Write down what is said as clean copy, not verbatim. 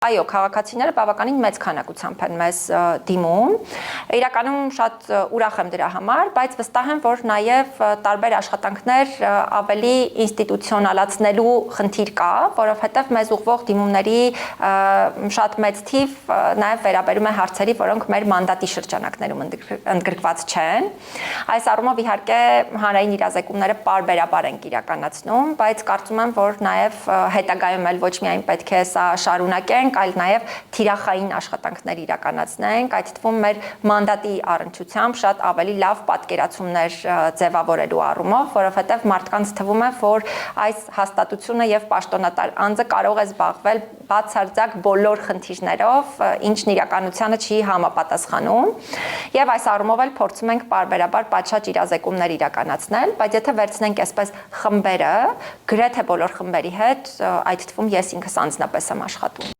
Այո, քաղաքացիները բավականին մեծ քանակությամբ են մեզ դիմում։ Իրականում շատ ուրախ եմ դրա համար, բայց վստահ եմ, որ նաև տարբեր աշխատանքներ ավելի ինստիտուցիոնալացնելու խնդիր կա, որովհետև մեզ ուղղվող դիմումների շատ մեծ թիվ նաև վերաբերում է հարցերի, որոնք մեր մանդատի շրջանակներում ընդգրկված չեն։ Այս առումով իհարկե հանրային իրազեկումները պարբերաբար ենք իրականացնում, բայց կարծում եմ, որ նաև հետագայում էլ ոչ միայն պետք է սա շարունակենք, այլ նաև թիրախային աշխատանքներ իրականացնենք, այդ թվում մեր մանդատի առնչությամբ շատ ավելի լավ պատկերացումներ ձևավորելու առումով, որովհետև մարդկանց թվում է, որ այս հաստատությունը եւ պաշտոնատար անձը կարող է զբաղվել բացարձակ բոլոր խնդիրներով, ինչն իրականությանը չի համապատասխանում, եւ այս առումով էլ փորձում ենք պարբերաբար պատշաճ իրազեկումներ իրականացնել, բայց եթե վերցնենք այսպես խմբերը, գրեթե բոլոր խմբերի հետ, այդ թվում ես ինքս անձնապես եմ աշխատում։